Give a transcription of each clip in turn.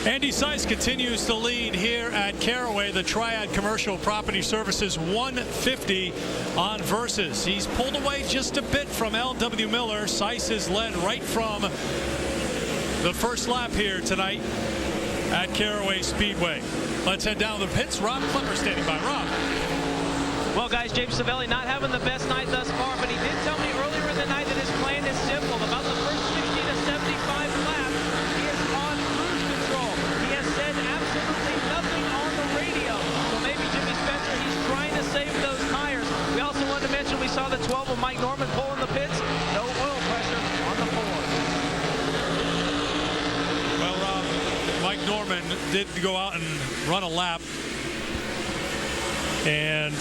Andy Seiss continues to lead here at Caraway, the Triad Commercial Property Services 150 on Versus. He's pulled away just a bit from L.W. Miller. Seiss is led right from the first lap here tonight at Caraway Speedway. Let's head down to the pits. Rob Klemmer standing by. Rob. Well, guys, James Savelli not having the best night thus far, but he did tell me earlier in the night that his plan is simple. About the first 60 to 75 laps, he is on cruise control. He has said absolutely nothing on the radio. So maybe Jimmy Spencer, he's trying to save those tires. We also wanted to mention we saw the 12 of Mike Norman pull in the pits. No oil pressure on the Ford. Well, Rob, Mike Norman did go out and run a lap and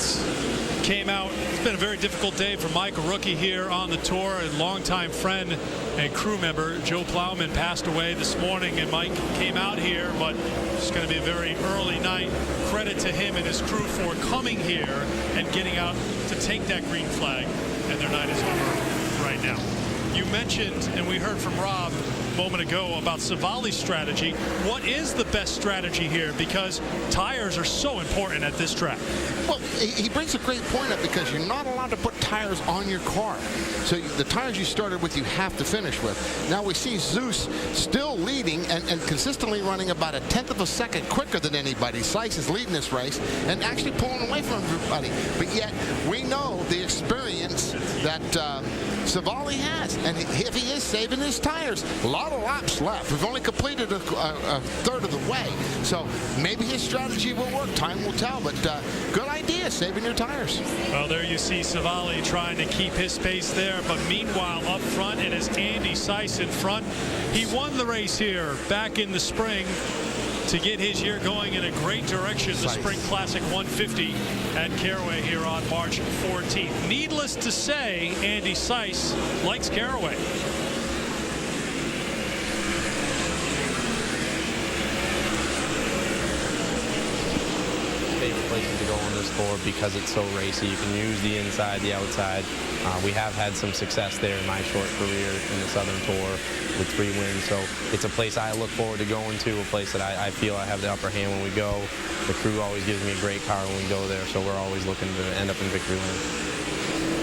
came out. It's been a very difficult day for Mike, a rookie here on the tour, and longtime friend and crew member. Joe Plowman passed away this morning, and Mike came out here, but it's going to be a very early night. Credit to him and his crew for coming here and getting out to take that green flag, and their night is over right now. You mentioned, and we heard from Rob a moment ago about Savali's strategy. What is the best strategy here? Because tires are so important at this track. Well, he brings a great point up because you're not allowed to put tires on your car. So the tires you started with, you have to finish with. Now we see Zeus still leading and consistently running about a tenth of a second quicker than anybody. Seiss is leading this race and actually pulling away from everybody. But yet we know the experience that Savali has. And if he is saving his tires, a lot of laps left. We've only completed a third of the way. So maybe his strategy will work. Time will tell. But good idea, saving your tires. Well, there you see Savali trying to keep his pace there. But meanwhile, up front, it is Andy Seiss in front. He won the race here back in the spring to get his year going in a great direction. The Spring Classic 150 at Caraway here on March 14th. Needless to say, Andy Seiss likes Caraway. Favorite places to go on this tour because it's so racy. You can use the inside, the outside. We have had some success there in my short career in the Southern Tour with 3 wins. So it's a place I look forward to going to, a place that I feel I have the upper hand when we go. The crew always gives me a great car when we go there, so we're always looking to end up in victory lane.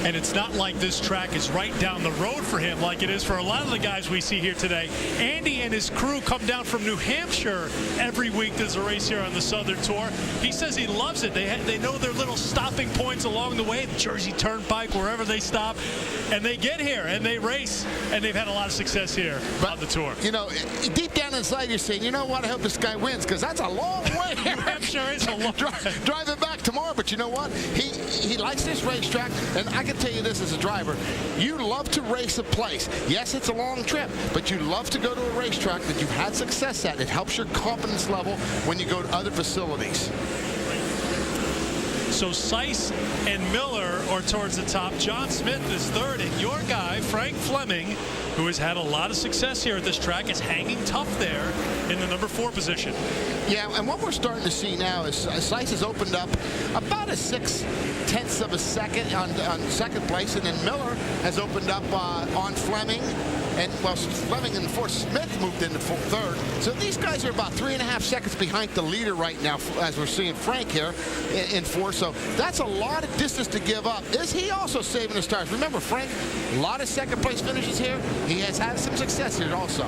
And it's not like this track is right down the road for him like it is for a lot of the guys we see here today. Andy and his crew come down from New Hampshire every week. There's a race here on the Southern Tour. He says he loves it. They know their little stopping points along the way, the Jersey Turnpike, wherever they stop, and they get here and they race, and they've had a lot of success here on the tour. You know, deep down inside you're saying, you know what, I hope this guy wins, because that's a long way. New Hampshire is a long way. Driving back tomorrow, but you know what? He likes this racetrack, and I can tell you this as a driver, you love to race a place. Yes, it's a long trip, but you love to go to a racetrack that you've had success at. It helps your confidence level when you go to other facilities. So Seiss and Miller are towards the top. John Smith is third, and your guy, Frank Fleming, who has had a lot of success here at this track, is hanging tough there in the number 4 position. Yeah, and what we're starting to see now is Seiss has opened up about a 6/10 of a second on second place, and then Miller has opened up on Fleming. And well, Fleming and fourth, Smith moved into third. So these guys are about 3.5 seconds behind the leader right now, as we're seeing Frank here in fourth. So that's a lot of distance to give up. Is he also saving his tires? Remember, Frank, a lot of second place finishes here. He has had some success here also.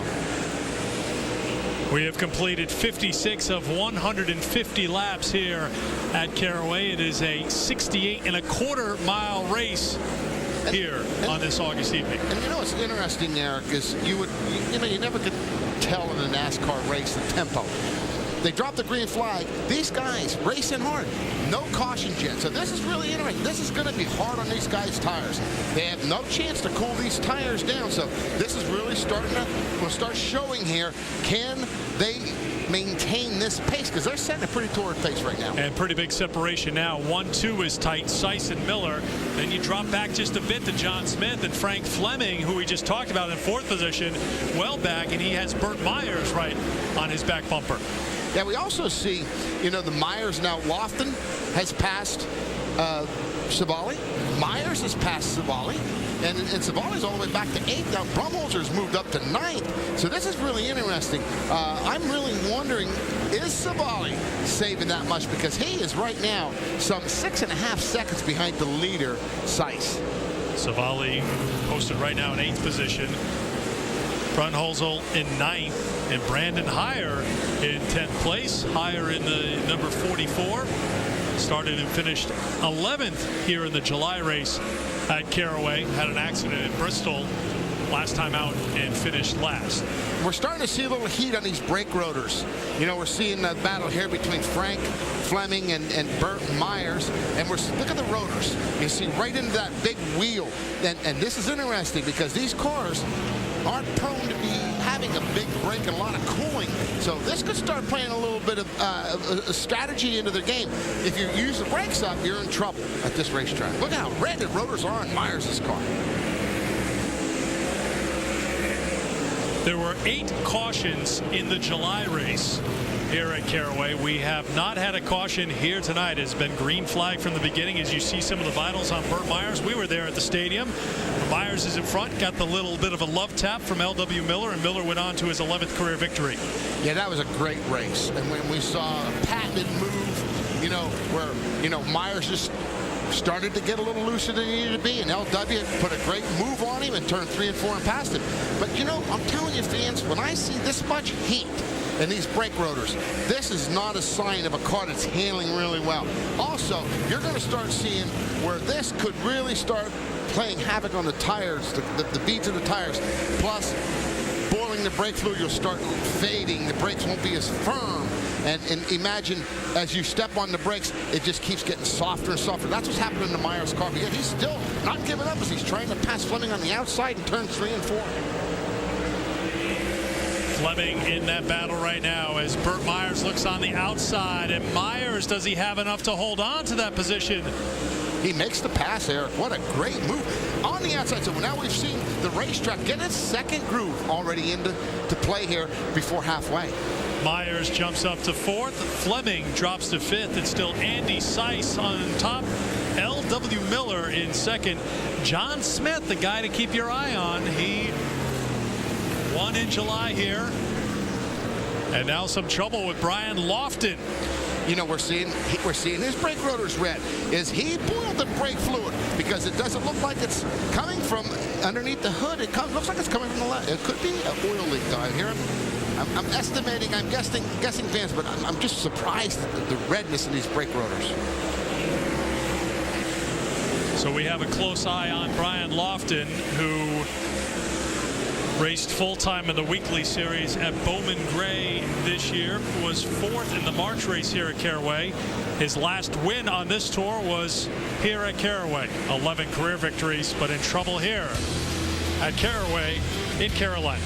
We have completed 56 of 150 laps here at Caraway. It is a 68.25 mile race here on this August evening. And you know what's interesting, Eric, is you never could tell in a NASCAR race the tempo. They drop the green flag. These guys racing hard. No cautions yet. So this is really interesting. This is going to be hard on these guys' tires. They have no chance to cool these tires down. So this is really starting to, we'll start showing here, can they maintain this pace? Because they're setting a pretty torrid pace right now. And pretty big separation now. 1-2 is tight, Seiss and Miller. Then you drop back just a bit to John Smith and Frank Fleming, who we just talked about in 4th position, well back, and he has Burt Myers right on his back bumper. Yeah, we also see, you know, the Myers now. Lofton has passed Savali. Myers has passed Savali. and Savali's all the way back to 8th. Now Brumholzer's moved up to 9th. So this is really interesting. I'm really wondering, is Savali saving that much? Because he is right now some 6.5 seconds behind the leader, Seiss. Savali posted right now in 8th position. Brunholzel in 9th, and Brandon Heyer in 10th place. Heyer in the number 44. Started and finished 11th here in the July race at Caraway. Had an accident in Bristol last time out and finished last. We're starting to see a little heat on these brake rotors. You know, we're seeing a battle here between Frank Fleming and Burt Myers, and look at the rotors. You see right into that big wheel, and this is interesting because these cars aren't prone to be having a big brake and a lot of cooling, so this could start playing a little bit of a strategy into the game. If you use the brakes up, you're in trouble at this racetrack. Look how red the rotors are on Myers' car. There were 8 cautions in the July race here at Caraway. We have not had a caution here tonight. It's been green flag from the beginning. As you see some of the vitals on Burt Myers, we were there at the stadium. Myers is in front, got the little bit of a love tap from L.W. Miller, and Miller went on to his 11th career victory. Yeah, that was a great race. And when we saw a patented move, you know, where, you know, Myers just started to get a little looser than he needed to be, and LW put a great move on him and turned 3 and 4 and passed him. But, you know, I'm telling you, fans, when I see this much heat in these brake rotors, this is not a sign of a car that's handling really well. Also, you're going to start seeing where this could really start playing havoc on the tires, the beads of the tires. Plus, boiling the brake fluid, you'll start fading. The brakes won't be as firm. And imagine as you step on the brakes, it just keeps getting softer and softer. That's what's happening to Myers' car. But yet he's still not giving up as he's trying to pass Fleming on the outside and turn 3 and 4. Fleming in that battle right now as Burt Myers looks on the outside. And Myers, does he have enough to hold on to that position? He makes the pass, Eric. What a great move on the outside. So now we've seen the racetrack get its second groove already into play here before halfway. Myers jumps up to 4th. Fleming drops to 5th. It's still Andy Seiss on top. L.W. Miller in 2nd. John Smith, the guy to keep your eye on. He won in July here. And now some trouble with Brian Lofton. You know, we're seeing his brake rotors red. Is he boiled the brake fluid? Because it doesn't look like it's coming from underneath the hood. It looks like it's coming from the left. It could be an oil leak down here. I'm estimating, I'm guessing fans, but I'm just surprised at the redness in these brake rotors. So we have a close eye on Brian Lofton, who raced full-time in the weekly series at Bowman Gray this year, was 4th in the March race here at Caraway. His last win on this tour was here at Caraway. 11 career victories, but in trouble here at Caraway in Carolina.